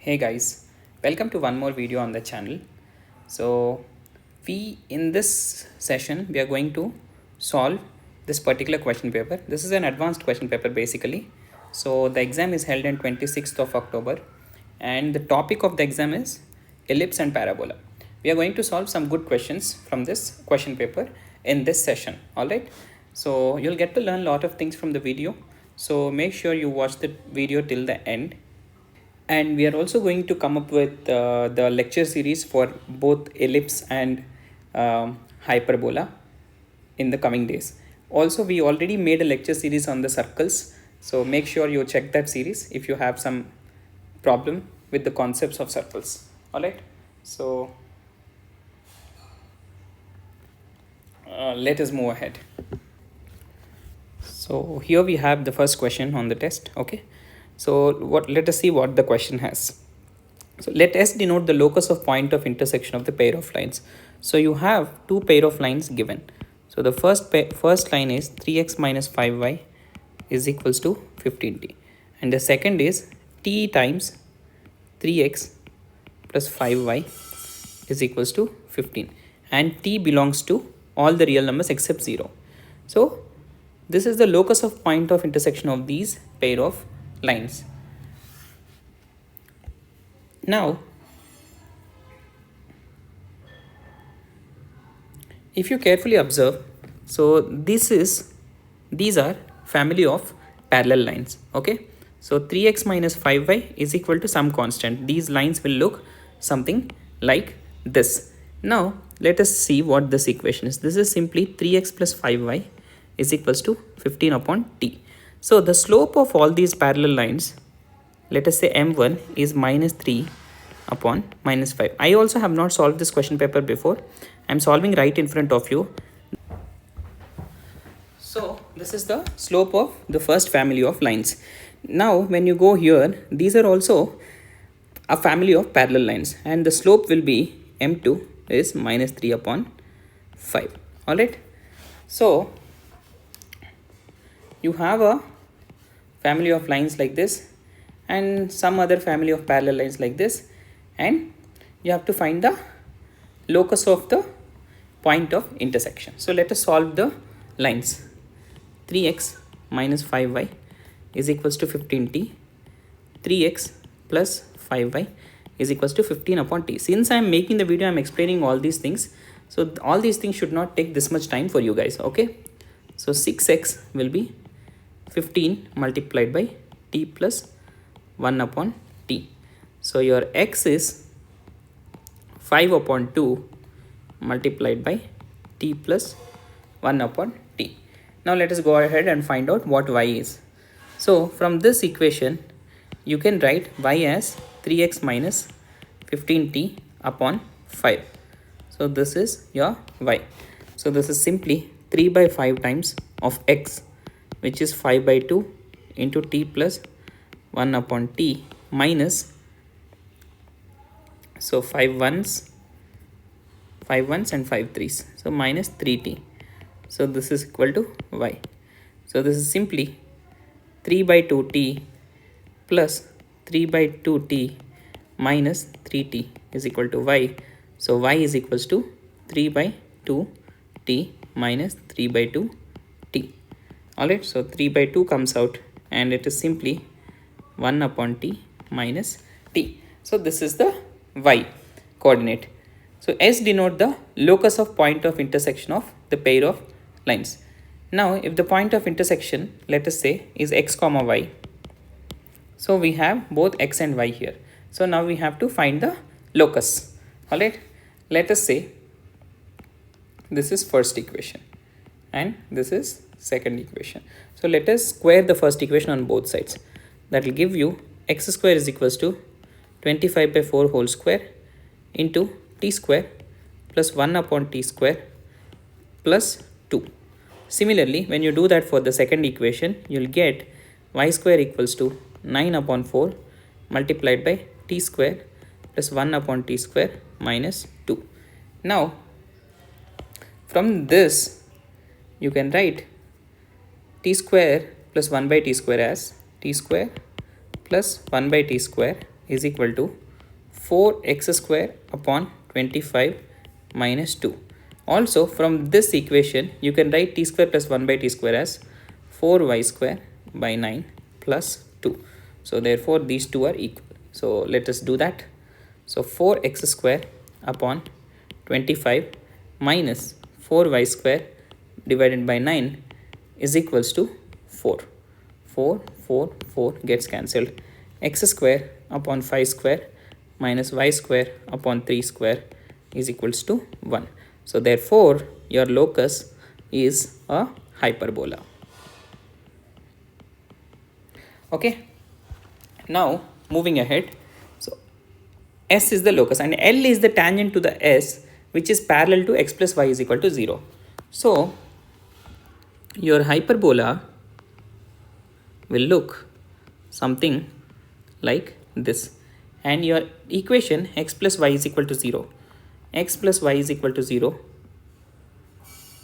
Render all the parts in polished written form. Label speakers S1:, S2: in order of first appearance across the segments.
S1: Hey guys, welcome to one more video on the channel. So in this session we are going to solve this particular question paper. This is an advanced question paper basically. So the exam is held on 26th of October and the topic of the exam is ellipse and parabola. We are going to solve some good questions from this question paper in this session. Alright, so you'll get to learn a lot of things from the video. So make sure you watch the video till the end. And we are also going to come up with the lecture series for both ellipse and hyperbola in the coming days. Also, we already made a lecture series on the circles, so make sure you check that series if you have some problem with the concepts of circles. All right, so let us move ahead. So here we have the first question on the test. Okay, so let us see what the question has. So let S denote the locus of point of intersection of the pair of lines. So you have two pair of lines given. So the first line is 3x minus 5y is equals to 15t, and the second is t times 3x plus 5y is equals to 15, and t belongs to all the real numbers except 0. So this is the locus of point of intersection of these pair of lines. Now, if you carefully observe, so these are family of parallel lines. Okay, so 3x minus 5y is equal to some constant. These lines will look something like this. Now let us see what this equation is. This is simply 3x plus 5y is equals to 15 upon t. So the slope of all these parallel lines, let us say m1, is minus 3 upon minus 5. I also have not solved this question paper before. I am solving right in front of you. So this is the slope of the first family of lines. Now when you go here, these are also a family of parallel lines, and the slope will be m2 is minus 3 upon 5. Alright, so you have a family of lines like this and some other family of parallel lines like this, and you have to find the locus of the point of intersection. So let us solve the lines. 3x minus 5y is equals to 15t, 3x plus 5y is equals to 15 upon t. Since I am making the video, I am explaining all these things, so all these things should not take this much time for you guys. Okay, so 6x will be 15 multiplied by t plus 1 upon t. So your x is 5 upon 2 multiplied by t plus 1 upon t. Now let us go ahead and find out what y is. So from this equation you can write y as 3x minus 15t upon 5. So this is your y. So this is simply 3 by 5 times of x, which is 5 by 2 into t plus 1 upon t minus, so 5 ones and 5 threes, so minus 3t. So this is equal to y. So this is simply 3 by 2t plus 3 by 2t minus 3t is equal to y. So y is equals to 3 by 2t minus 3 by 2t. Alright, so 3 by 2 comes out and it is simply 1 upon t minus t. So this is the y coordinate. So S denote the locus of point of intersection of the pair of lines. Now if the point of intersection, let us say, is x comma y, so we have both x and y here. So now we have to find the locus. Alright, let us say this is first equation and this is second equation. So let us square the first equation on both sides. That will give you x square is equals to 25 by 4 whole square into t square plus 1 upon t square plus 2. Similarly, when you do that for the second equation, you will get y square equals to 9 upon 4 multiplied by t square plus 1 upon t square minus 2. Now from this you can write t square plus 1 by t square as t square plus 1 by t square is equal to 4x square upon 25 minus 2. Also from this equation you can write t square plus 1 by t square as 4y square by 9 plus 2. So therefore these two are equal. So let us do that. So 4x square upon 25 minus 4y square divided by 9 is equals to 4. 4 gets cancelled. X square upon 5 square minus y square upon 3 square is equals to 1. So therefore your locus is a hyperbola. Okay, now moving ahead. So S is the locus and L is the tangent to the S, which is parallel to x plus y is equal to 0. So your hyperbola will look something like this, and your equation x plus y is equal to 0, x plus y is equal to 0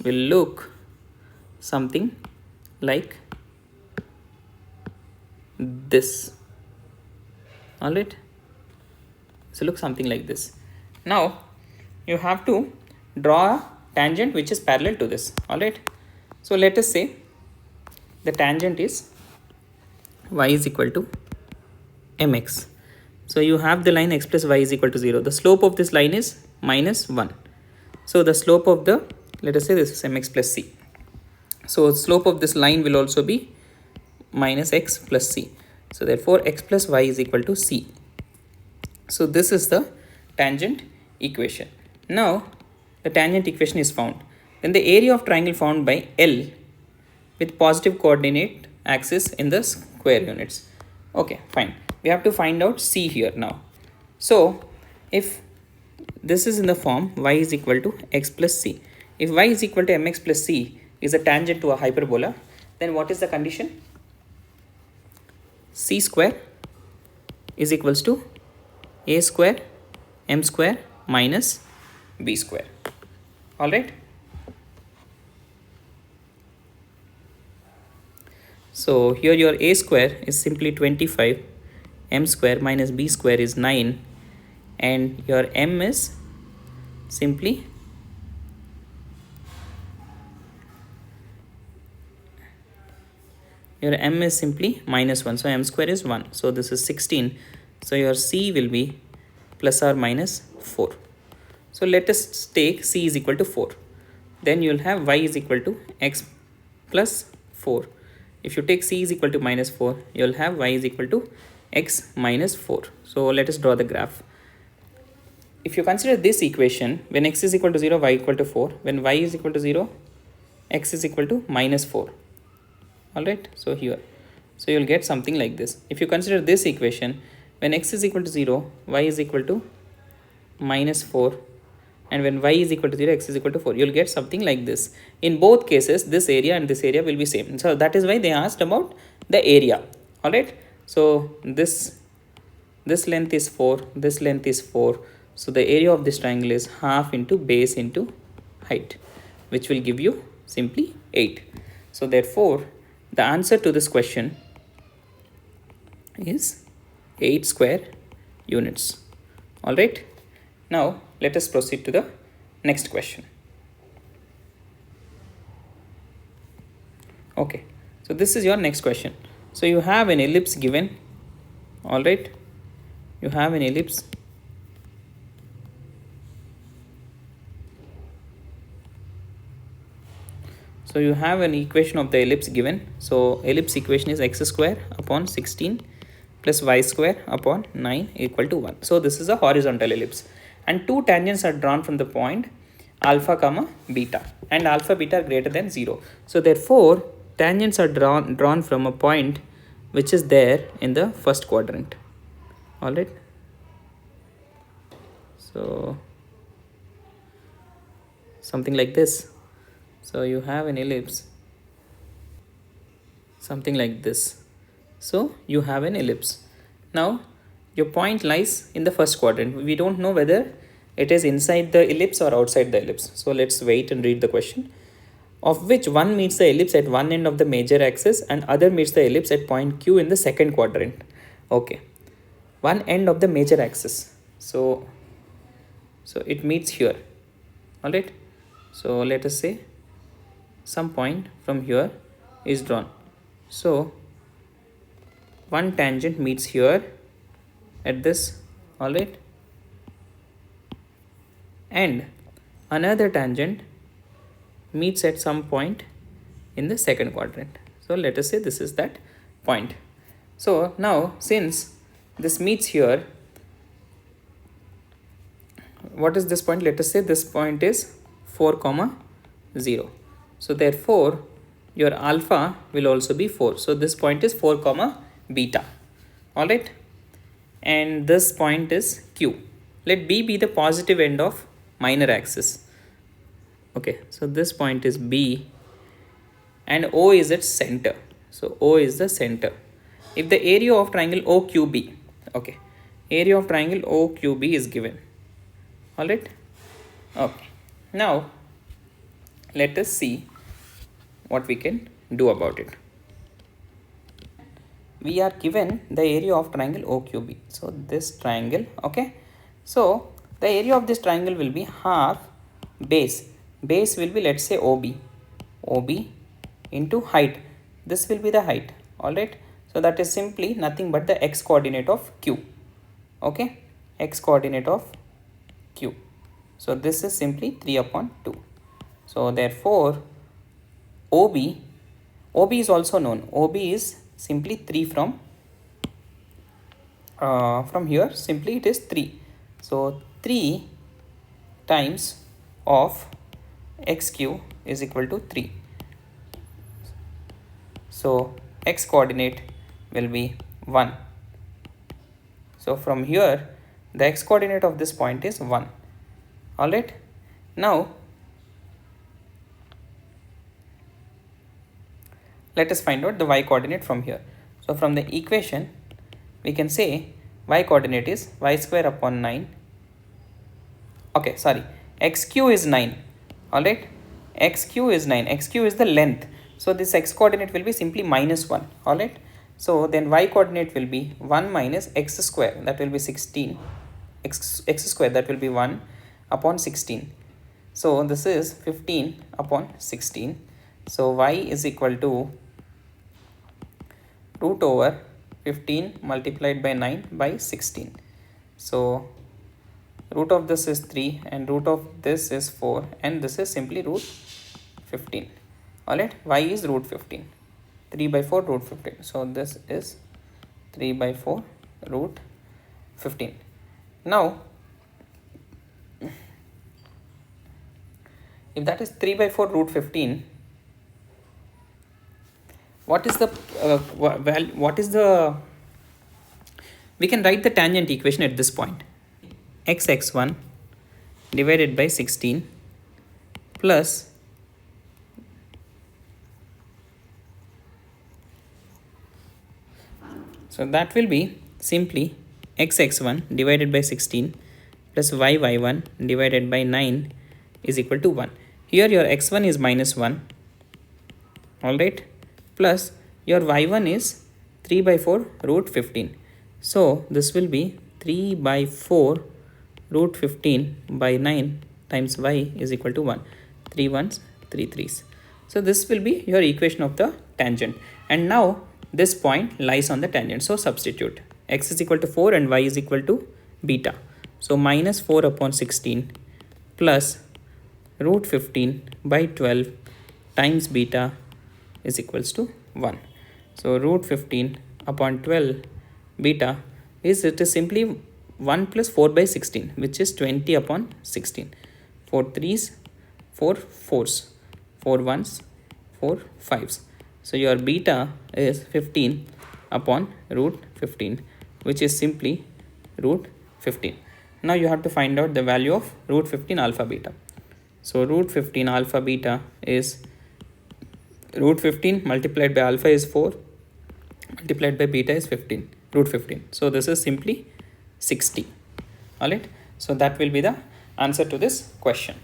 S1: will look something like this. All right, so look something like this. Now you have to draw a tangent which is parallel to this. All right, so let us say the tangent is y is equal to mx. So you have the line x plus y is equal to 0. The slope of this line is minus 1. So the slope of the, let us say this is mx plus c. So slope of this line will also be minus x plus c. So therefore x plus y is equal to c. So this is the tangent equation. Now the tangent equation is found. Then the area of triangle found by L with positive coordinate axis in the square units. Okay, fine. We have to find out c here now. So if this is in the form y is equal to x plus c, if y is equal to mx plus c is a tangent to a hyperbola, then what is the condition? C square is equals to a square m square minus b square. All right. So here your a square is simply 25, m square minus b square is 9, and your m is simply minus 1. So m square is 1. So this is 16. So your c will be plus or minus 4. So let us take c is equal to 4. Then you will have y is equal to x plus 4. If you take c is equal to minus 4, you will have y is equal to x minus 4. So let us draw the graph. If you consider this equation, when x is equal to 0, y equal to 4. When y is equal to 0, x is equal to minus 4. All right, so here, so you'll get something like this. If you consider this equation, when x is equal to 0, y is equal to minus 4, and when y is equal to 0, x is equal to 4, you'll get something like this. In both cases, this area and this area will be same. So that is why they asked about the area. All right, so this length is 4, this length is 4. So the area of this triangle is half into base into height, which will give you simply 8. So therefore the answer to this question is 8 square units. All right, now let us proceed to the next question. Okay, so this is your next question. So you have an ellipse given. All right, you have an ellipse. So you have an equation of the ellipse given. So ellipse equation is x square upon 16 plus y square upon 9 equal to 1. So this is a horizontal ellipse, and two tangents are drawn from the point alpha comma beta, and alpha beta are greater than 0. So therefore tangents are drawn from a point which is there in the first quadrant. All right, so something like this. So you have an ellipse something like this. So you have an ellipse. Now your point lies in the first quadrant. We don't know whether it is inside the ellipse or outside the ellipse. So let's wait and read the question. Of which one meets the ellipse at one end of the major axis and other meets the ellipse at point Q in the second quadrant. Okay. one end of the major axis. So it meets here. All right, so let us say some point from here is drawn. So one tangent meets here at this, all right, and another tangent meets at some point in the second quadrant. So let us say this is that point. So now since this meets here, what is this point? Let us say this point is 4 comma 0. So therefore your alpha will also be 4. So this point is 4 comma beta. All right, and this point is Q. Let B be the positive end of minor axis. Okay, so this point is B and O is its center. So O is the center. If the area of triangle OQB, okay, area of triangle OQB is given. All right, okay, now let us see what we can do about it. We are given the area of triangle OQB. So this triangle, okay, so the area of this triangle will be half base. Base will be, let's say, OB into height. This will be the height. All right, so that is simply nothing but the x coordinate of Q. Okay, x coordinate of Q. So this is simply 3 upon 2. So therefore OB is also known. OB is simply 3 from here, simply it is 3. So 3 times of xq is equal to 3. So x coordinate will be 1. So from here the x coordinate of this point is 1. All right, now let us find out the y coordinate from here. So from the equation we can say y coordinate is y square upon 9. Okay, sorry, xq is 9. All right, xq is 9. Xq is the length. So this x coordinate will be simply minus 1. All right, so then y coordinate will be 1 minus x square, that will be 16. X square, that will be 1 upon 16. So this is 15 upon 16. So y is equal to root over 15 multiplied by 9 by 16. So root of this is 3 and root of this is 4 and this is simply root 15. Alright, y is root 15. 3 by 4 root 15. So this is 3 by 4 root 15. Now if that is 3 by 4 root 15, what is the we can write the tangent equation at this point. X(x1) divided by 16 plus so that will be simply x(x1) divided by 16 plus y(y1) divided by 9 is equal to 1. Here your x1 is minus 1. All right, plus your y1 is 3 by 4 root 15. So this will be 3 by 4 root 15 by 9 times y is equal to 1. 3 ones, 3 threes. So this will be your equation of the tangent. And now this point lies on the tangent. So substitute x is equal to 4 and y is equal to beta. So minus 4 upon 16 plus root 15 by 12 times beta is equals to 1. So root 15 upon 12 beta is, it is simply 1 plus 4 by 16, which is 20 upon 16. 4 threes, 4 fours, 4 ones, 4 fives. So your beta is 15 upon root 15, which is simply root 15. Now you have to find out the value of root 15 alpha beta. So root 15 alpha beta is root 15 multiplied by alpha is 4 multiplied by beta is 15, root 15. So this is simply 60. All right, so that will be the answer to this question.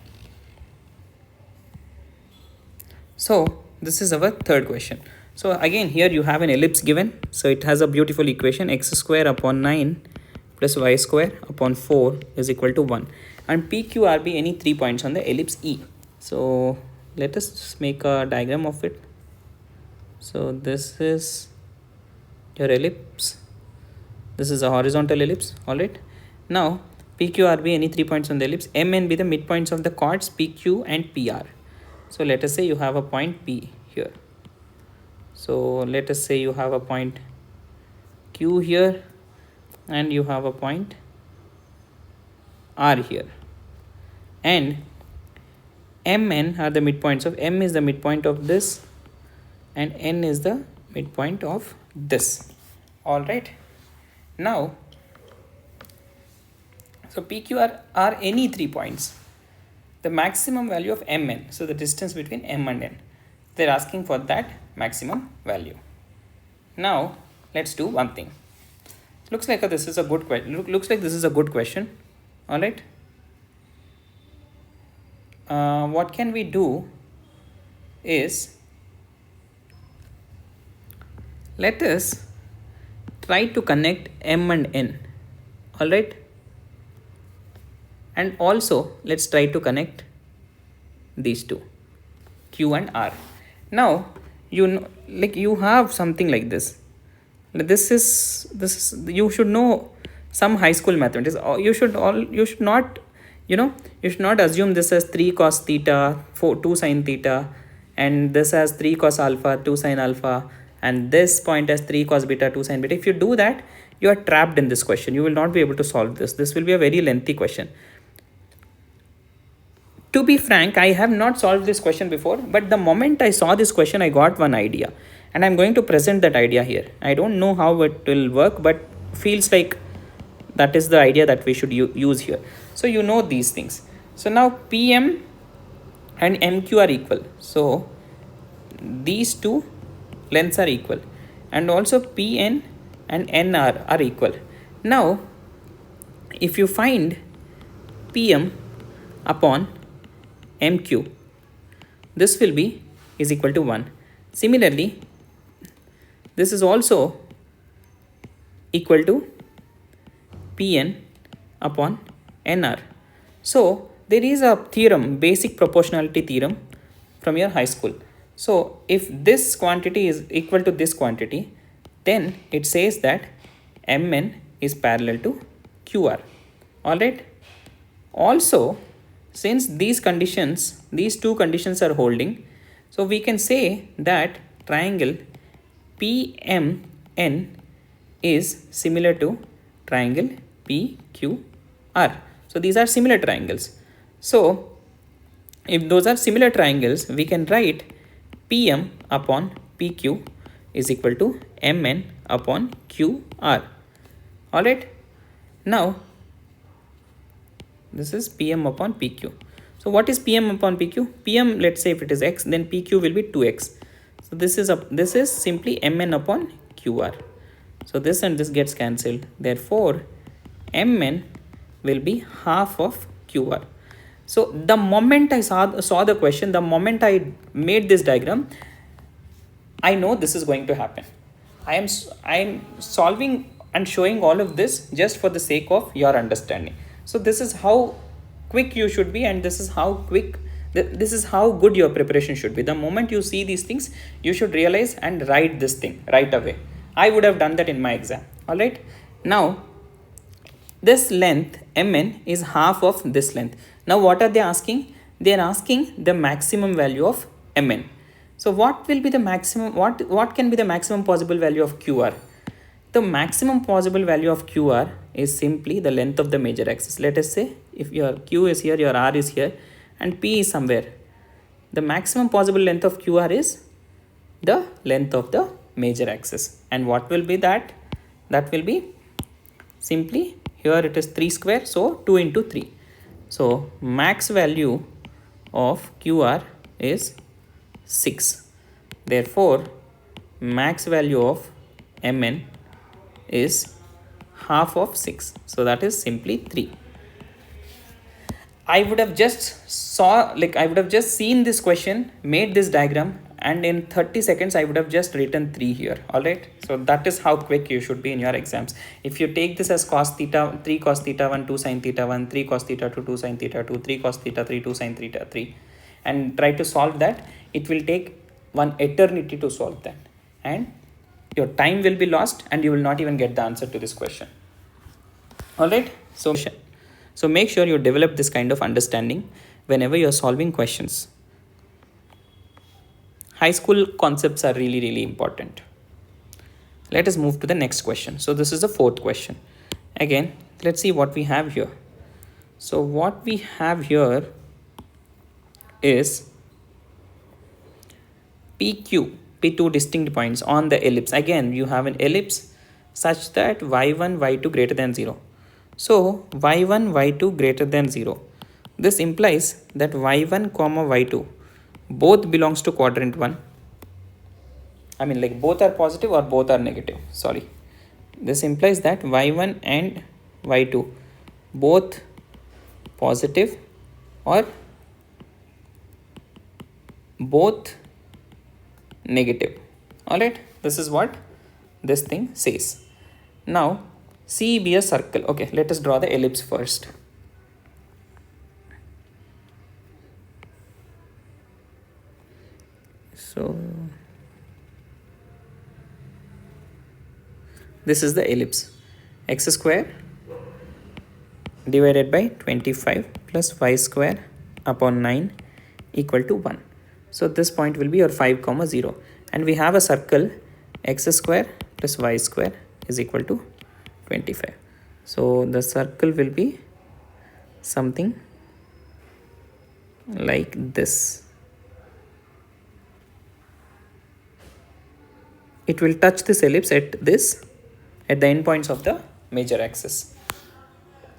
S1: So this is our third question. So again here you have an ellipse given. So it has a beautiful equation, x square upon 9 plus y square upon 4 is equal to 1. And PQRB any 3 points on the ellipse E. So let us make a diagram of it. So this is your ellipse. This is a horizontal ellipse. Alright. Now PQRB any 3 points on the ellipse. MN be the midpoints of the chords PQ and PR. So let us say you have a point P here. So let us say you have a point Q here and you have a point R here. And MN are the midpoints of, M is the midpoint of this and N is the midpoint of this. Alright. Now, so PQ are any 3 points. The maximum value of Mn, so the distance between M and N. They're asking for that maximum value. Now, let's do one thing. Looks like this is a good question. Looks like this is a good question. Alright. What can we do is, let us try to connect M and N. Alright. And also let's try to connect these two, Q and R. Now you know, like you have something like this. This is you should know some high school mathematics. You should not assume this as 3 cos theta, 2 sin theta, and this as 3 cos alpha, 2 sin alpha, and this point as 3 cos beta, 2 sin beta. If you do that, you are trapped in this question. You will not be able to solve this. This will be a very lengthy question. To be frank, I have not solved this question before, but the moment I saw this question, I got one idea and I'm going to present that idea here. I don't know how it will work, but feels like that is the idea that we should use here. So you know these things. So now PM and MQ are equal. So these two lengths are equal, and also PN and NR are equal. Now, if you find PM upon MQ, this will be is equal to 1. Similarly, this is also equal to PN upon NR. So there is a theorem, basic proportionality theorem from your high school. So if this quantity is equal to this quantity, then it says that Mn is parallel to QR. Alright. Also, since these two conditions are holding, so we can say that triangle PMN is similar to triangle PQR. So these are similar triangles. So if those are similar triangles, we can write PM upon PQ is equal to MN upon QR. Alright. Now, this is PM upon PQ. So what is PM upon PQ? PM, let's say if it is X, then PQ will be 2X. So this is simply MN upon QR. So this and this gets cancelled. Therefore, MN will be half of QR. So the moment I saw the question, the moment I made this diagram, I know this is going to happen. I am solving and showing all of this just for the sake of your understanding. So this is how quick you should be, and this is how good your preparation should be. The moment you see these things, you should realize and write this thing right away. I would have done that in my exam. All right. Now, this length Mn is half of this length. Now, what are they asking? They are asking the maximum value of Mn. So what will be the maximum? What can be the maximum possible value of QR? The maximum possible value of QR is simply the length of the major axis. Let us say if your Q is here, your R is here, and P is somewhere. The maximum possible length of QR is the length of the major axis. And what will be that? That will be simply, here it is 3 square, so 2 into 3. So max value of QR is 6. Therefore, max value of Mn is half of 6. So that is simply 3. I would have just seen this question, made this diagram, and in 30 seconds I would have just written 3 here. All right, so that is how quick you should be in your exams. If you take this as cos theta 3 cos theta 1 2 sin theta 1 3 cos theta 2 2 sin theta 2 3 cos theta 3 2 sin theta 3 and try to solve that, it will take one eternity to solve that, and your time will be lost and you will not even get the answer to this question. All right, so make sure you develop this kind of understanding whenever you are solving questions. High school concepts are really important. Let us move to the next question. So this is the fourth question. Again, let's see what we have here. So what we have here is PQ, P2 distinct points on the ellipse. Again, you have an ellipse such that y1, y2 greater than 0. So y1, y2 greater than 0. This implies that y1, y2 both belongs to quadrant 1. I mean, like both are positive or both are negative. Sorry. This implies that y1 and y2 both positive or both negative. All right, this is what this thing says. Now C be a circle. Okay, let us draw the ellipse first. So this is the ellipse. X square divided by 25 plus y square upon 9 equal to 1. So this point will be your 5, 0, and we have a circle x square plus y square is equal to 25. So the circle will be something like this. It will touch this ellipse at the endpoints of the major axis.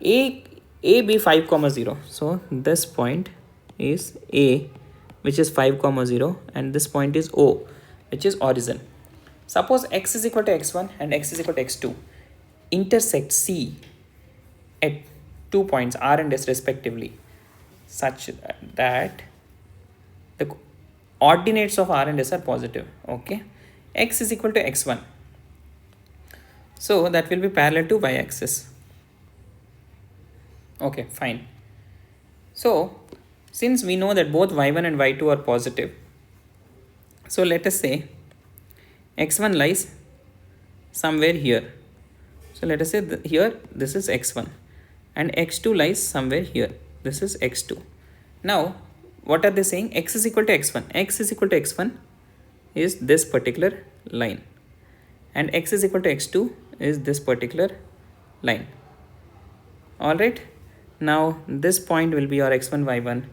S1: A be 5, 0. So this point is A, which is 5, 0, and this point is O, which is origin. Suppose x is equal to x1 and x is equal to x2 intersect C at 2 points R and S respectively, such that the ordinates of R and S are positive. Okay, x is equal to x1, so that will be parallel to y-axis. Okay, fine. So since we know that both y1 and y2 are positive, so let us say x1 lies somewhere here. So let us say here this is x1 and x2 lies somewhere here. This is x2. Now what are they saying? X is equal to x1. X is equal to x1 is this particular line, and x is equal to x2 is this particular line. All right, now this point will be your x1 y1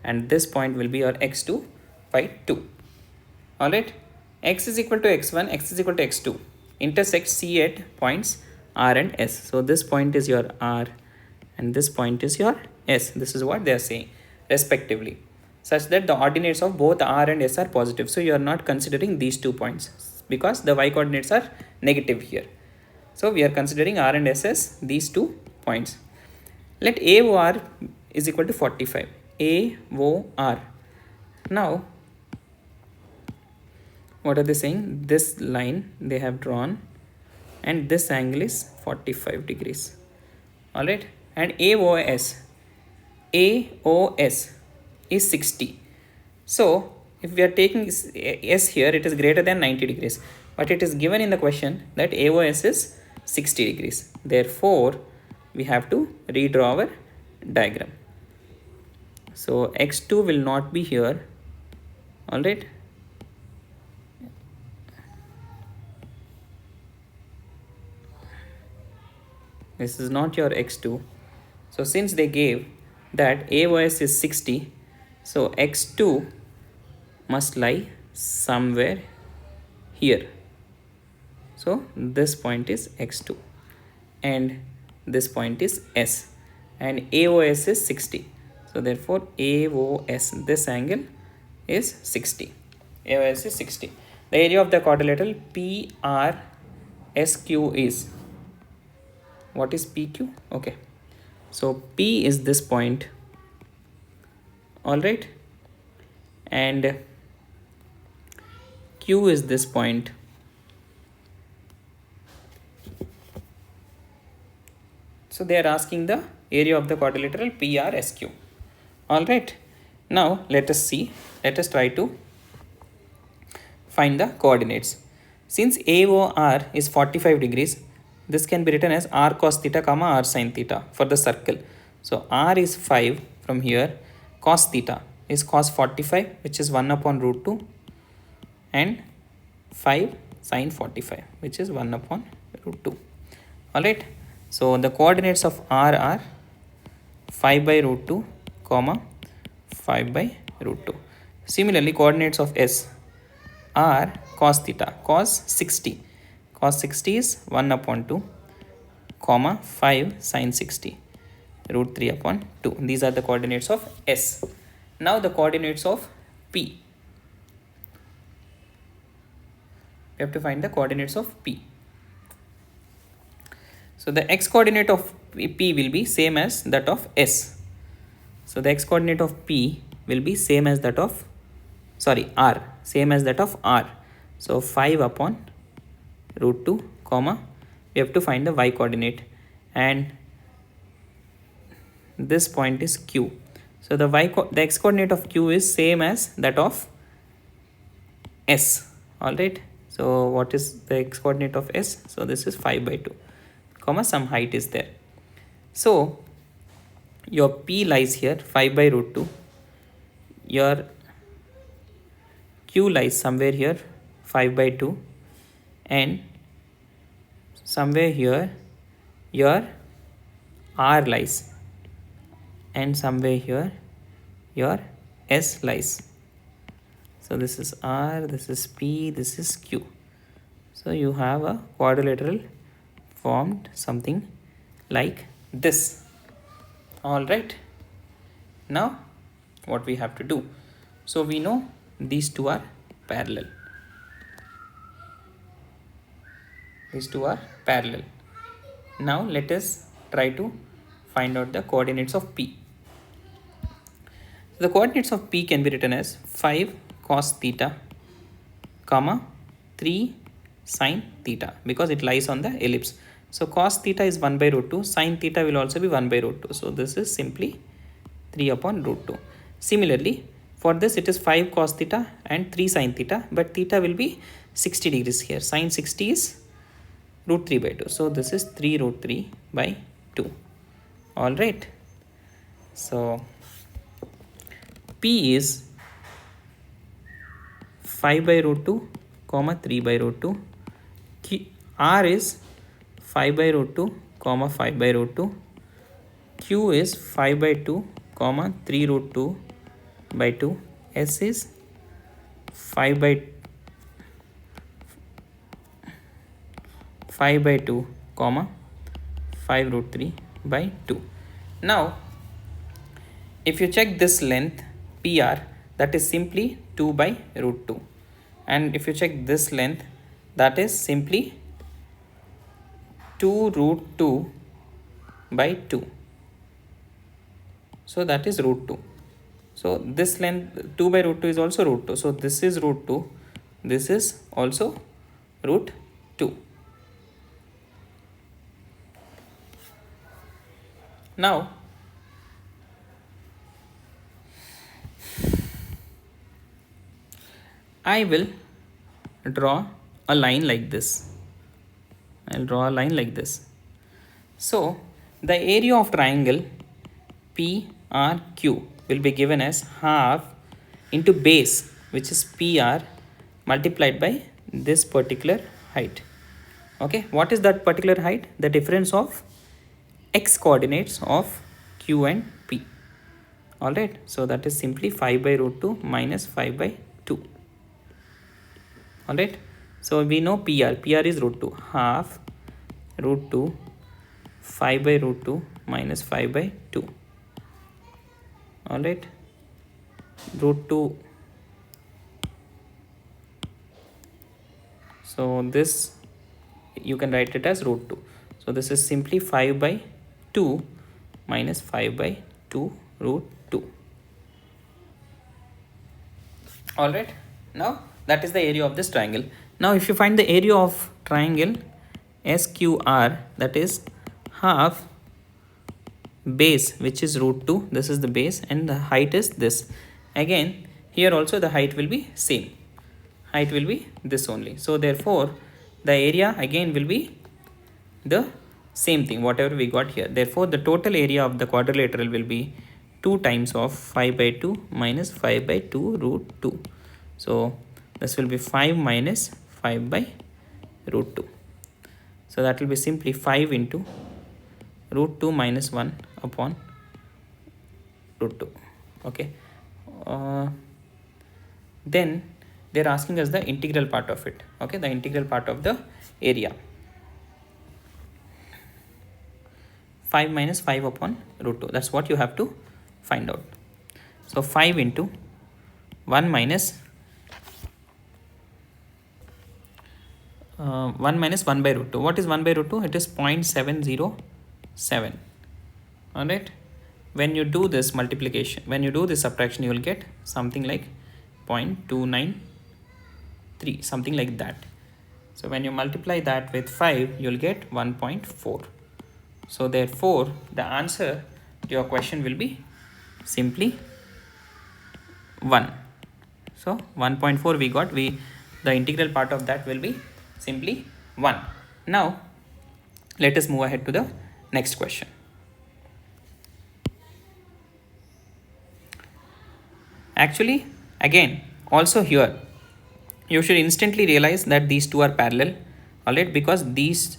S1: and this point will be your x2 y2. All right, x is equal to x1, x is equal to x2 intersect C at points R and S. So this point is your R and this point is your S. This is what they are saying respectively, such that the ordinates of both R and S are positive. So you are not considering these 2 points because the y coordinates are negative here. So we are considering R and S as these 2 points. Let AOR is equal to 45. AOR. Now what are they saying? This line they have drawn and this angle is 45 degrees. All right, and AOS is 60. So if we are taking S here, it is greater than 90 degrees, but it is given in the question that AOS is 60 degrees. Therefore we have to redraw our diagram. So x2 will not be here. All right, this is not your x2. So since they gave that AOS is 60, so x2 must lie somewhere here. So this point is x2 and this point is S, and AOS is 60. So therefore AOS, this angle is 60. AOS is 60. The area of the quadrilateral PRSQ is, what is PQ? Okay, so P is this point. All right, and Q is this point. So they are asking the area of the quadrilateral PRSQ. Alright, now let us see, let us try to find the coordinates. Since AOR is 45 degrees, this can be written as R cos theta comma R sin theta for the circle. So R is 5 from here, cos theta is cos 45, which is 1 upon root 2, and 5 sin 45, which is 1 upon root 2. Alright, so the coordinates of R are 5 by root 2 comma 5 by root 2. Similarly, coordinates of S are cos theta, cos 60. Cos 60 is 1 upon 2 comma 5 sin 60, root 3 upon 2. These are the coordinates of S. Now the coordinates of P. We have to find the coordinates of P. So the x coordinate of P will be same as that of S. So the x coordinate of P will be same as that of, R, same as that of R. So 5 upon root 2 comma, we have to find the y coordinate, and this point is Q. So the x coordinate of Q is same as that of S. Alright, so what is the x coordinate of S? So this is 5 by 2 comma some height is there. So your P lies here 5 by root 2, your Q lies somewhere here 5 by 2, and somewhere here your R lies, and somewhere here your S lies. So this is R, this is P, this is Q. So you have a quadrilateral formed something like this. Alright, now what we have to do? So we know these two are parallel. These two are parallel. Now let us try to find out the coordinates of P. The coordinates of P can be written as 5 cos theta comma 3 sin theta, because it lies on the ellipse. So cos theta is 1 by root 2, sin theta will also be 1 by root 2. So this is simply 3 upon root 2. Similarly, for this it is 5 cos theta and 3 sin theta, but theta will be 60 degrees here. Sin 60 is root 3 by 2. So this is 3 root 3 by 2. Alright. So P is 5 by root 2 comma 3 by root 2. R is 5 by root 2 comma 5 by root 2. Q is 5 by 2 comma 3 root 2 by 2. S is 5 by 2 comma 5 root 3 by 2. Now if you check this length PR, that is simply 2 by root 2, and if you check this length, that is simply 2 root 2 by 2. So that is root 2. So this length 2 by root 2 is also root 2. So this is root 2. This is also root 2. Now I will draw a line like this. I'll draw a line like this. So the area of triangle PRQ will be given as half into base, which is PR, multiplied by this particular height. Okay, what is that particular height? The difference of x coordinates of Q and P. Alright, so that is simply 5 by root 2 minus 5 by 2. Alright, so we know PR is root 2, half root 2 5 by root 2 minus 5 by 2. Alright, root 2. So this you can write it as root 2. So this is simply 5 by 2 minus 5 by 2 root 2. Alright, now That is the area of this triangle. Now if you find the area of triangle SQR, that is half base, which is root 2, this is the base, and the height is this. Again here also the height will be same, height will be this only. So therefore the area again will be the same thing whatever we got here. Therefore the total area of the quadrilateral will be 2 times of 5 by 2 minus 5 by 2 root 2. So this will be 5 minus 5 by root 2. So that will be simply 5 into root 2 minus 1 upon root 2. Okay. Then they're asking us the integral part of it. Okay, the integral part of the area. 5 minus 5 upon root 2. That's what you have to find out. So 5 into 1 minus 1 minus 1 by root 2. What is 1 by root 2? It is 0.707. Alright. When you do this multiplication, when you do this subtraction, you will get something like 0.293, something like that. So when you multiply that with 5, you will get 1.4. So therefore, the answer to your question will be simply 1. So 1.4 we got. The integral part of that will be simply 1. Now let us move ahead to the next question. Actually, again, also here you should instantly realize that these two are parallel, alright, because this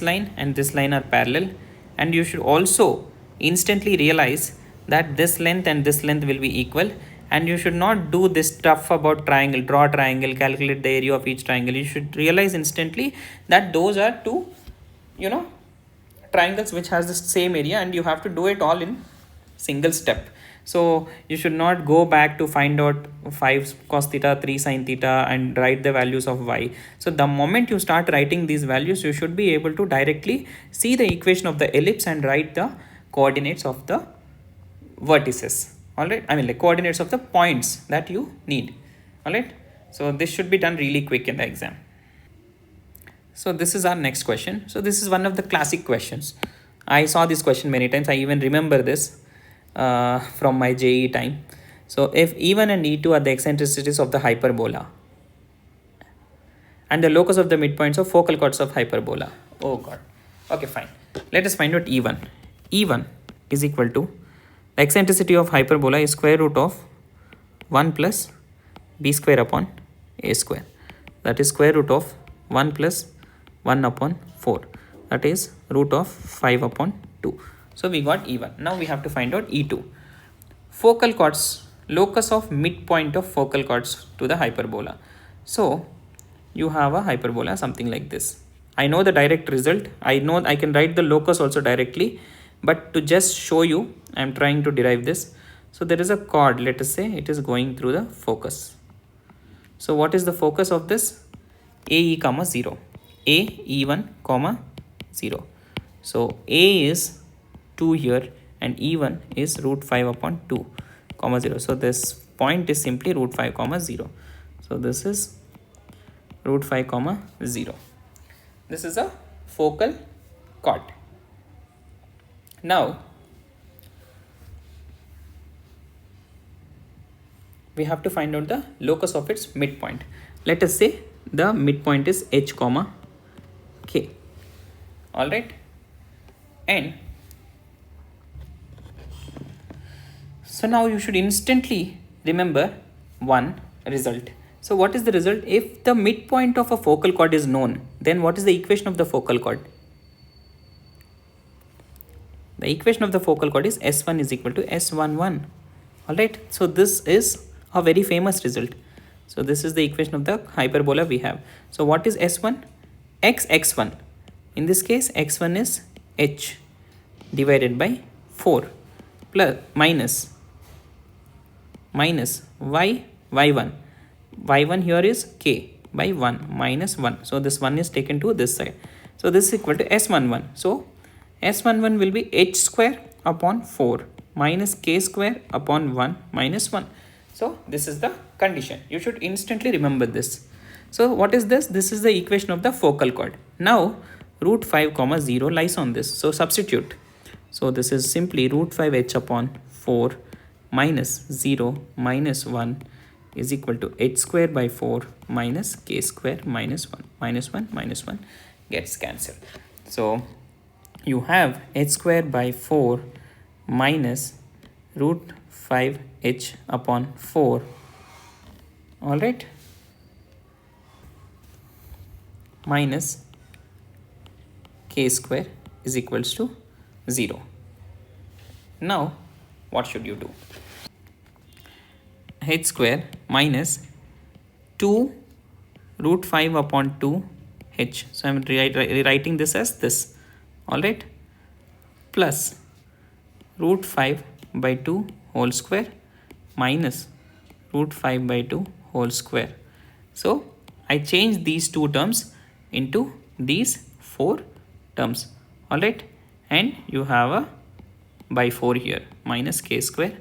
S1: line and this line are parallel, and you should also instantly realize that this length and this length will be equal. And you should not do this stuff about triangle, draw triangle, calculate the area of each triangle. You should realize instantly that those are two, triangles which has the same area, and you have to do it all in single step. So you should not go back to find out 5 cos theta, 3 sin theta and write the values of y. So the moment you start writing these values, you should be able to directly see the equation of the ellipse and write the coordinates of the vertices. Alright, I mean like coordinates of the points that you need. Alright, so this should be done really quick in the exam. So this is our next question. So this is one of the classic questions. I saw this question many times. I even remember this from my JEE time. So if E1 and E2 are the eccentricities of the hyperbola and the locus of the midpoints of focal chords of hyperbola. Oh god. Okay, fine. Let us find out E1. E1 is equal to the eccentricity of hyperbola is square root of 1 plus b square upon a square. That is square root of 1 plus 1 upon 4. That is root of 5 upon 2. So we got E1. Now we have to find out E2. Focal chords, locus of midpoint of focal chords to the hyperbola. So you have a hyperbola something like this. I know the direct result. I know I can write the locus also directly. But to just show you, I am trying to derive this. So there is a chord, let us say it is going through the focus. So what is the focus of this? AE comma 0. A, E1 comma 0. So A is 2 here and E1 is root 5 upon 2 comma 0. So this point is simply root 5 comma 0. So this is root 5 comma 0. This is a focal chord. Now we have to find out the locus of its midpoint. Let us say the midpoint is h comma k. All right, and so now you should instantly remember one result. So what is the result? If the midpoint of a focal chord is known, then what is the equation of the focal chord? The equation of the focal chord is S1 is equal to S11. Alright, so this is a very famous result. So this is the equation of the hyperbola we have. So what is S1? X1. In this case, X1 is H divided by 4 plus minus Y, Y1. Y1 here is K by 1 minus 1. So this 1 is taken to this side. So this is equal to S11. So S11 will be H square upon 4 minus K square upon 1 minus 1. So this is the condition. You should instantly remember this. So what is this? This is the equation of the focal chord. Now root 5 comma 0 lies on this. So substitute. So this is simply root 5 h upon 4 minus 0 minus 1 is equal to h square by 4 minus k square minus 1. Minus 1 gets cancelled. So you have h square by 4 minus root 5h upon 4. All right, minus k square is equals to 0. Now what should you do? H square minus 2 root 5 upon 2 h. So I am rewriting this as this. All right, plus root 5 by 2 whole square minus root 5 by 2 whole square. So I change these two terms into these four terms. All right, and you have a by 4 here, minus k square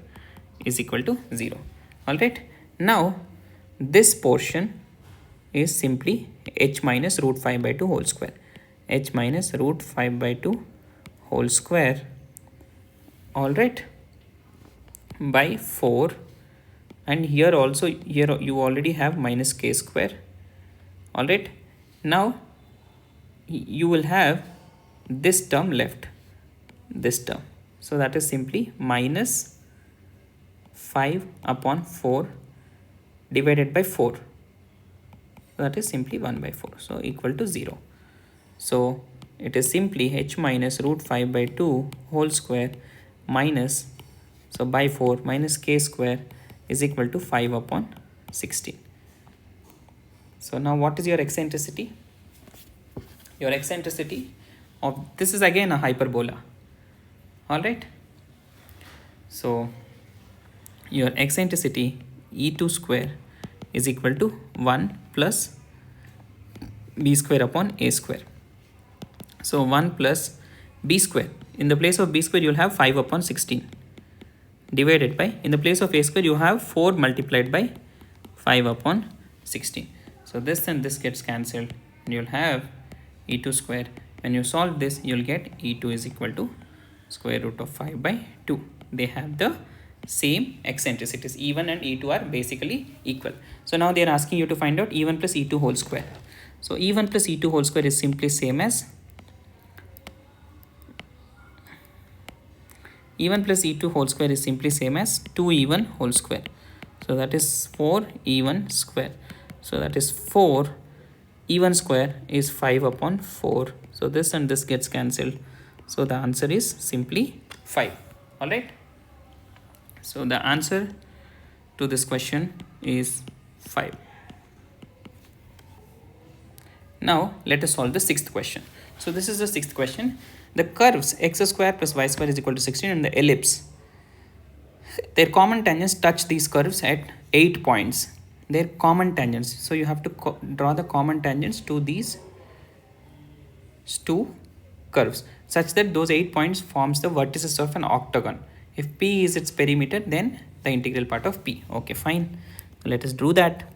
S1: is equal to 0. All right, now this portion is simply h minus root 5 by 2 whole square. H minus root 5 by 2 whole square. All right, by 4, and here also, here you already have minus k square. All right, now you will have this term left, this term. So that is simply minus 5 upon 4 divided by 4. That is simply 1 by 4. So equal to 0. So it is simply h minus root 5 by 2 whole square minus, so by 4 minus k square is equal to 5 upon 16. So now what is your eccentricity? Your eccentricity of this is again a hyperbola. All right, so your eccentricity E2 square is equal to 1 plus b square upon a square. So 1 plus b square, in the place of b square you will have 5 upon 16 divided by, in the place of a square you have 4 multiplied by 5 upon 16. So this and this gets cancelled and you'll have E2 square. When you solve this, you'll get E2 is equal to square root of 5 by 2. They have the same eccentricities. E1 and E2 are basically equal. So now they are asking you to find out E1 plus E2 whole square. So E1 plus E2 whole square is simply same as E1 plus E2 whole square is simply same as 2E1 whole square. So that is 4E1 square. So that is 4 E1 square is 5 upon 4. So this and this gets cancelled. So the answer is simply 5. All right. So the answer to this question is 5. Now let us solve the sixth question. So this is the sixth question. The curves x square plus y square is equal to 16 and the ellipse, their common tangents touch these curves at 8 points. Their common tangents. So you have to draw the common tangents to these two curves such that those 8 points forms the vertices of an octagon. If P is its perimeter, then the integral part of P. Okay, fine. So let us do that.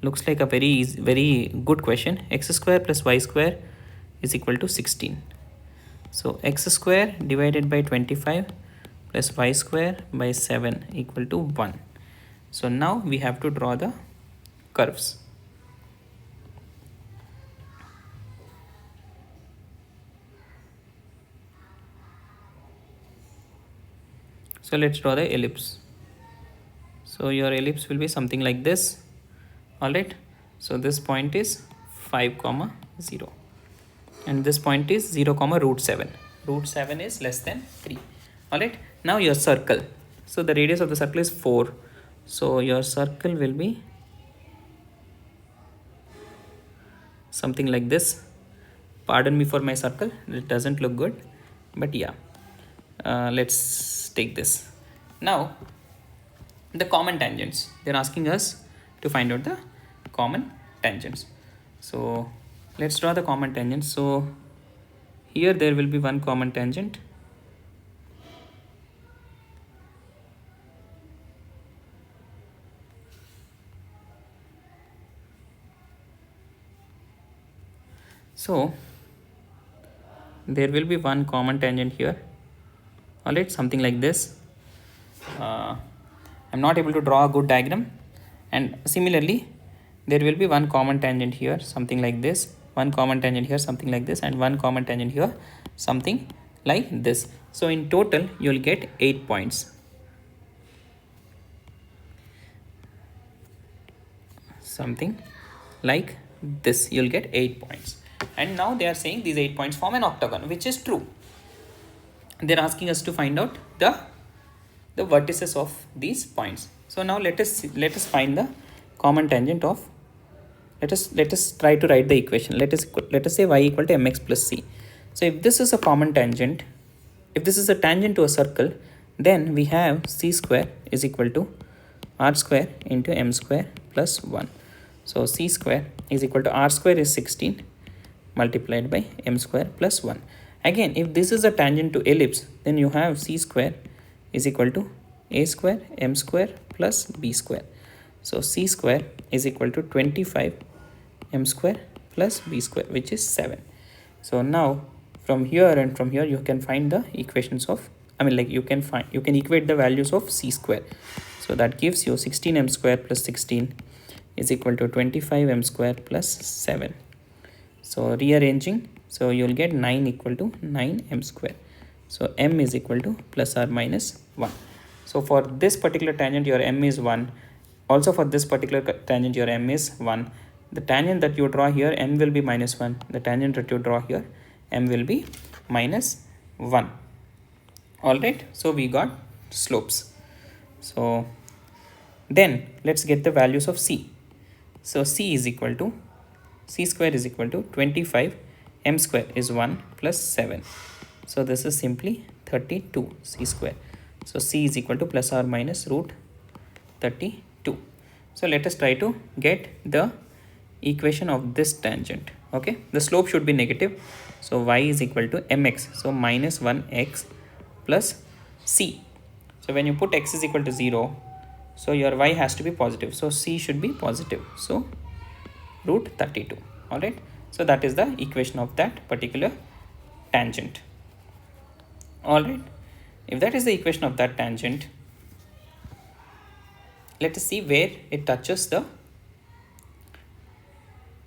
S1: Looks like a very good question. X square plus y square is equal to 16. So x square divided by 25 plus y square by 7 equal to 1. So now we have to draw the curves. So let's draw the ellipse. So your ellipse will be something like this. All right. So this point is 5 comma 0 and this point is 0 comma root 7. Root 7 is less than 3. All right. Now your circle. So the radius of the circle is 4. So your circle will be something like this. Pardon me for my circle. It doesn't look good, but yeah. Let's take this. Now the common tangents. They're asking us to find out the common tangents. So let's draw the common tangents. So here there will be one common tangent. So there will be one common tangent here. All right, something like this. I'm not able to draw a good diagram, and similarly there will be one common tangent here, something like this, one common tangent here, something like this, and one common tangent here, something like this. So in total you will get 8 points. Something like this, you'll get 8 points. And now they are saying these 8 points form an octagon, which is true. They're asking us to find out the vertices of these points. So now let us find the common tangent of, let us try to write the equation. Let us say y equal to mx plus c. So if this is a common tangent, if this is a tangent to a circle, then we have c square is equal to r square into m square plus 1. So c square is equal to r square is 16 multiplied by m square plus 1. Again, if this is a tangent to ellipse, then you have c square is equal to a square m square plus b square. So c square is equal to 25 m square plus b square, which is 7. So now from here and from here you can find the equations of, you can equate the values of c square. So that gives you 16m square plus 16 is equal to 25m square plus 7. So rearranging, so you will get 9 equal to 9m square. So m is equal to plus or minus 1. So for this particular tangent your m is 1. Also for this particular tangent your m is 1. The tangent that you draw here m will be minus 1. The tangent that you draw here m will be minus 1. Alright, so we got slopes. So then let's get the values of c. So c is equal to, c square is equal to 25, m square is 1 plus 7. So this is simply 32 c square. So c is equal to plus or minus root 32. So let us try to get the equation of this tangent. Okay, the slope should be negative. So y is equal to mx. So minus 1x plus c. So when you put x is equal to 0, so your y has to be positive. So c should be positive. So root 32. All right. So that is the equation of that particular tangent. All right. If that is the equation of that tangent, let us see where it touches the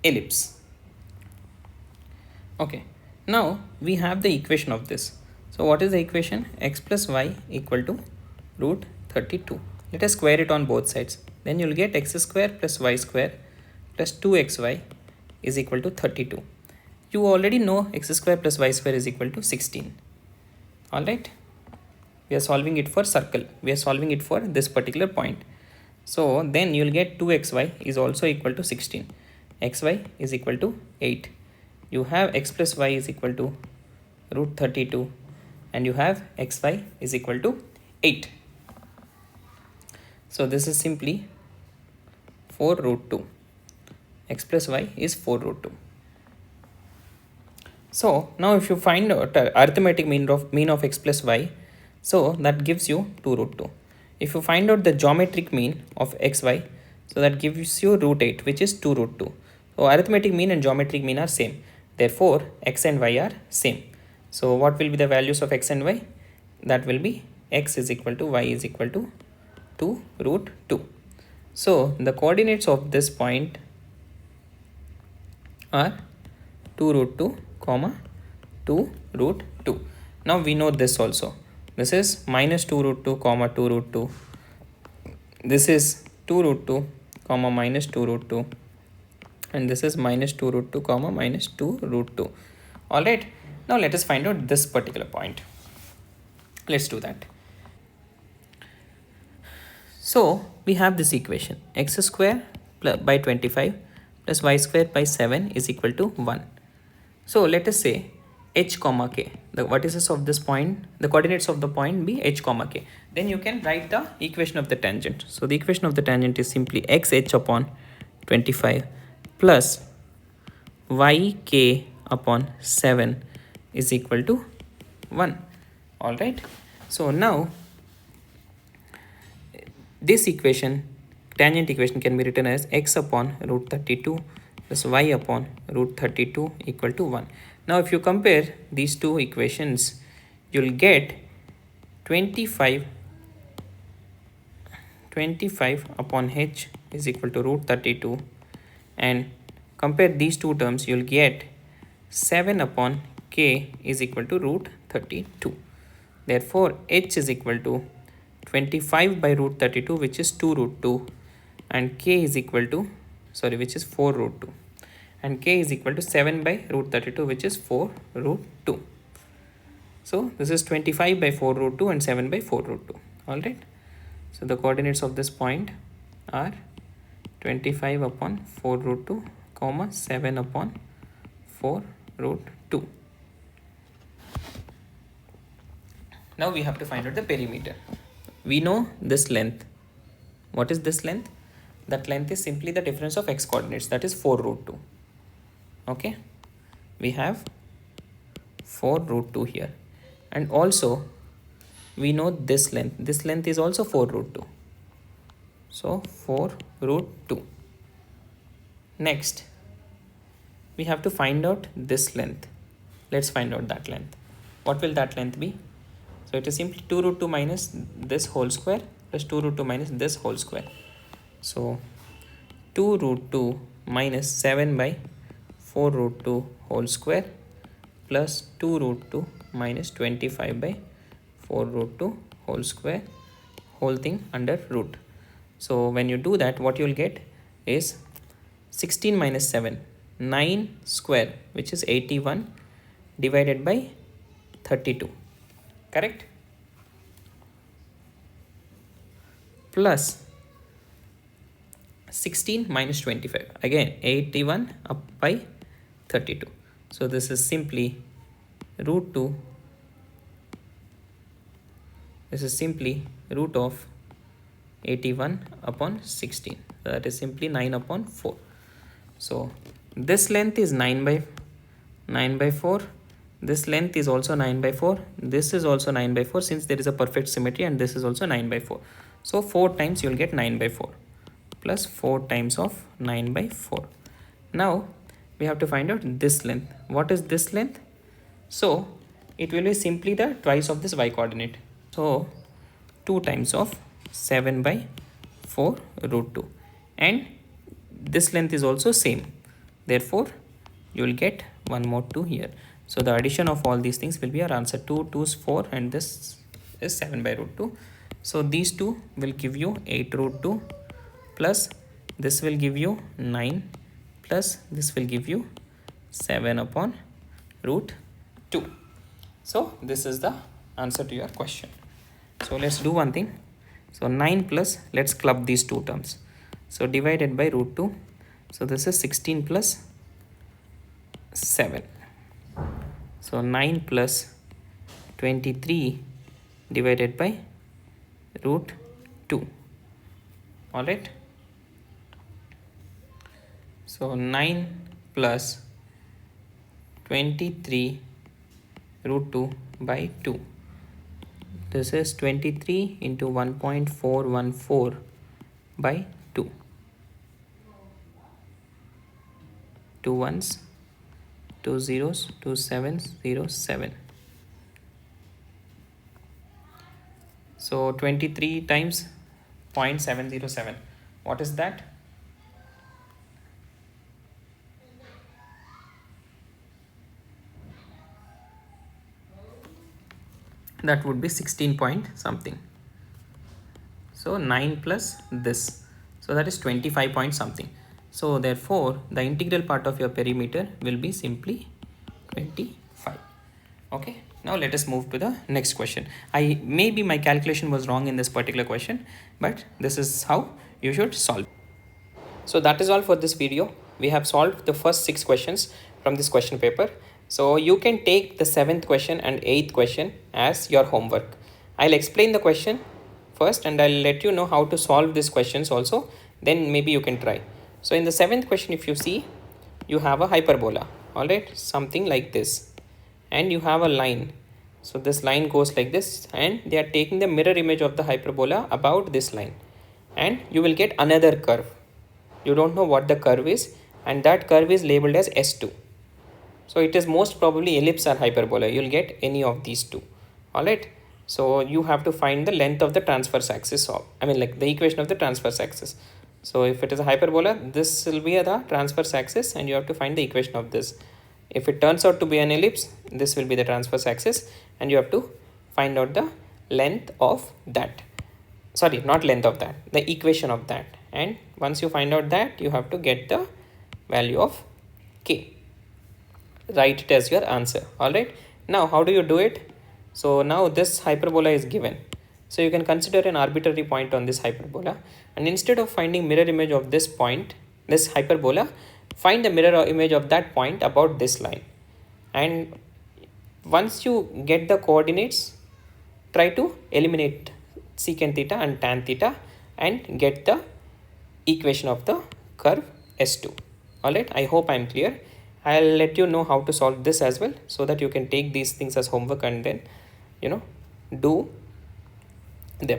S1: ellipse. Okay. Now we have the equation of this. So what is the equation? X plus y equal to root 32. Let us square it on both sides. Then you will get x square plus y square plus 2xy is equal to 32. You already know x square plus y square is equal to 16. Alright. We are solving it for circle. We are solving it for this particular point. So then you will get 2xy is also equal to 16. xy is equal to 8. You have x plus y is equal to root 32. And you have xy is equal to 8. So this is simply 4 root 2. X plus y is 4 root 2. So now if you find out arithmetic mean of x plus y, so that gives you 2 root 2. If you find out the geometric mean of xy, so that gives you root 8, which is 2 root 2. So arithmetic mean and geometric mean are same. Therefore x and y are same. So what will be the values of x and y? That will be x is equal to y is equal to 2 root 2. So the coordinates of this point are 2 root 2 comma 2 root 2. Now we know this also. This is minus 2 root 2 comma 2 root 2. This is 2 root 2 comma minus 2 root 2. And this is minus 2 root 2 comma minus 2 root 2. Alright. Now let us find out this particular point. Let's do that. So we have this equation x square by 25 plus y square by 7 is equal to 1. So let us say h comma k, the vertices of this point, the coordinates of the point be h comma k. Then you can write the equation of the tangent. So the equation of the tangent is simply xh upon 25 plus yk upon 7 is equal to 1. All right. So now this equation, tangent equation, can be written as x upon root 32 plus y upon root 32 equal to 1. Now if you compare these two equations, you'll get 25 upon h is equal to root 32, and compare these two terms, you'll get 7 upon k is equal to root 32. Therefore h is equal to 25 by root 32, which is 2 root 2, and k is equal to, sorry, which is 4 root 2, and k is equal to 7 by root 32, which is 4 root 2. So this is 25 by 4 root 2 and 7 by 4 root 2. Alright. So the coordinates of this point are 25 upon 4 root 2, comma 7 upon 4 root 2. Now we have to find out the perimeter. We know this length. What is this length? That length is simply the difference of x coordinates, that is 4 root 2. Okay. We have 4 root 2 here. And also we know this length. This length is also 4 root 2. So 4 root 2. Next, we have to find out this length. Let's find out that length. What will that length be? So it is simply 2 root 2 minus this whole square plus 2 root 2 minus this whole square. So 2 root 2 minus 7 by 4 root 2 whole square plus 2 root 2 minus 25 by 4 root 2 whole square, whole thing under root. So when you do that, what you will get is 16 minus 7, 9 square, which is 81 divided by 32. Correct? Plus 16 minus 25, again 81 up by 32. So this is simply root 2. This is simply root of 81 upon 16. That is simply 9 upon 4. So this length is 9 by 4. This length is also 9 by 4. This is also 9 by 4, since there is a perfect symmetry, and this is also 9 by 4. So 4 times you will get 9 by 4 plus 4 times of 9 by 4. Now we have to find out this length. What is this length? So it will be simply the twice of this y coordinate. So 2 times of 7 by 4 root 2, and this length is also same. Therefore you will get one more 2 here. So the addition of all these things will be our answer. 2 2's 4, and this is 7 by root 2. So these two will give you 8 root 2 plus this will give you 9 plus this will give you 7 upon root 2. So this is the answer to your question. So let's do one thing. So 9 plus, let's club these two terms. So divided by root 2. So this is 16 plus 7. So 9 plus 23 divided by root 2. Alright. So 9 plus 23 root 2 by 2. This is 23 into 1.414 by 2. 2 ones, 2 zeros, 2 sevens, 0 7. So 23 times 0.707. What is that? That would be 16 point something. So 9 plus this. So that is 25 point something. So therefore the integral part of your perimeter will be simply 25. Okay. Now let us move to the next question. Maybe my calculation was wrong in this particular question, but this is how you should solve. So that is all for this video. We have solved the first 6 questions from this question paper. So you can take the 7th question and 8th question as your homework. I'll explain the question first and I'll let you know how to solve these questions also. Then maybe you can try. So in the 7th question, if you see, you have a hyperbola, alright, something like this. And you have a line. So this line goes like this, and they are taking the mirror image of the hyperbola about this line. And you will get another curve. You don't know what the curve is. and that curve is labeled as S2. So it is most probably ellipse or hyperbola. You'll get any of these two. Alright. So you have to find the length of the transverse axis of, like the equation of the transverse axis. So if it is a hyperbola, this will be the transverse axis and you have to find the equation of this. If it turns out to be an ellipse, this will be the transverse axis and you have to find out the length of that. Sorry, not length of that, the equation of that. And once you find out that, you have to get the value of k. Write it as your answer. Alright. Now how do you do it? So now this hyperbola is given. So you can consider an arbitrary point on this hyperbola, and instead of finding mirror image of this point, this hyperbola, find the mirror image of that point about this line. And once you get the coordinates, try to eliminate secant theta and tan theta and get the equation of the curve S2. Alright, I hope I am clear. I'll let you know how to solve this as well, so that you can take these things as homework and then do them.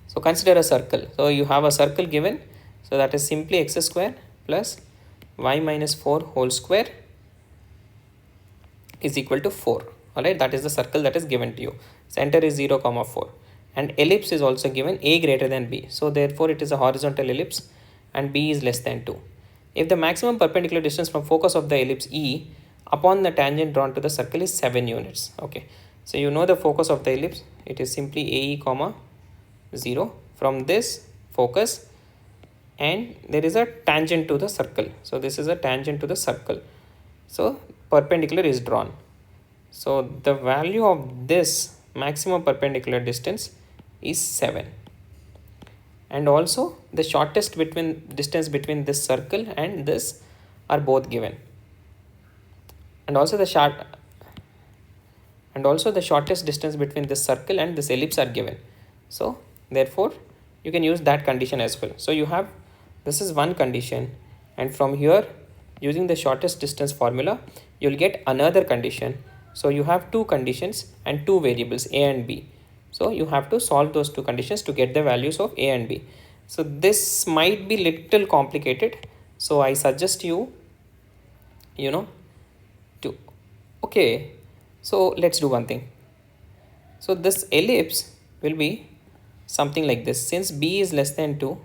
S1: So consider a circle. So you have a circle given, so that is simply x square plus y minus 4 whole square is equal to 4. Alright, that is the circle that is given to you. Center is 0, 4, and ellipse is also given, a greater than b. So therefore it is a horizontal ellipse and b is less than 2. If the maximum perpendicular distance from focus of the ellipse E upon the tangent drawn to the circle is 7 units. Okay, so you know the focus of the ellipse, it is simply AE, 0 from this focus, and there is a tangent to the circle. So this is a tangent to the circle. So perpendicular is drawn. So the value of this maximum perpendicular distance is 7. And also the shortest distance between this circle and this are both given, and also the shortest distance between this circle and this ellipse are given. So therefore you can use that condition as well. So you have, this is one condition, and from here using the shortest distance formula you'll get another condition. So you have two conditions and two variables a and b. So you have to solve those two conditions to get the values of a and b. So this might be little complicated. So I suggest you, okay, so let's do one thing. So this ellipse will be something like this. Since b is less than 2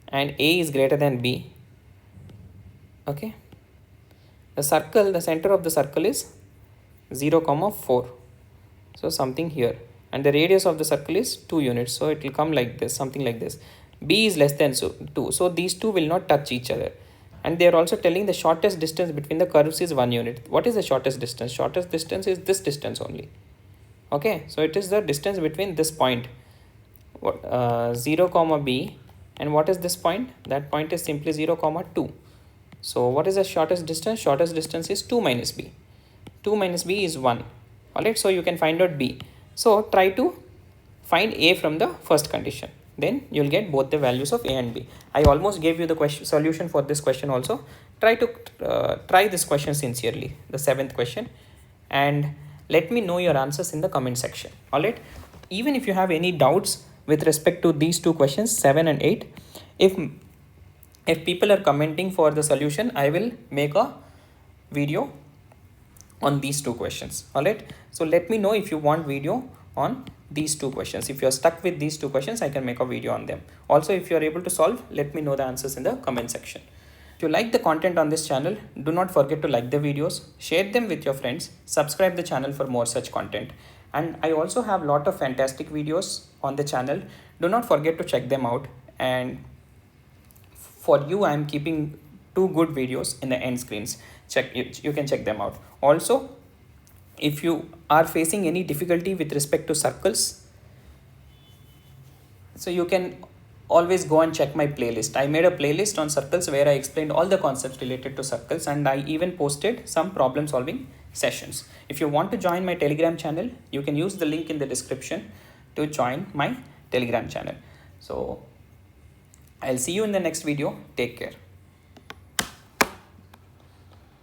S1: and a is greater than b, okay, the center of the circle is 0, 4. So something here. And the radius of the circle is 2 units. So it will come like this, something like this. B is less than 2. So these two will not touch each other. And they are also telling the shortest distance between the curves is 1 unit. What is the shortest distance? Shortest distance is this distance only. Okay, so it is the distance between this point, 0, b, and what is this point? That point is simply 0, 2. So what is the shortest distance? Shortest distance is 2 minus b. 2 minus b is 1. Alright, so you can find out b. So try to find a from the first condition. Then you'll get both the values of a and b. I almost gave you the solution for this question also. Try to try this question sincerely, the 7th question, and let me know your answers in the comment section. Alright, even if you have any doubts with respect to these two questions, 7 and 8, if people are commenting for the solution, I will make a video on these two questions. Alright, so let me know if you want video on these two questions. If you are stuck with these two questions, I can make a video on them. Also, if you are able to solve, let me know the answers in the comment section. If you like the content on this channel, do not forget to like the videos, share them with your friends, subscribe the channel for more such content. And I also have a lot of fantastic videos on the channel. Do not forget to check them out. And for you, I am keeping 2 good videos in the end screens. You can check them out. Also, if you are facing any difficulty with respect to circles, so you can always go and check my playlist. I made a playlist on circles where I explained all the concepts related to circles, and I even posted some problem solving sessions. If you want to join my Telegram channel, you can use the link in the description to join my Telegram channel. So I'll see you in the next video. Take care.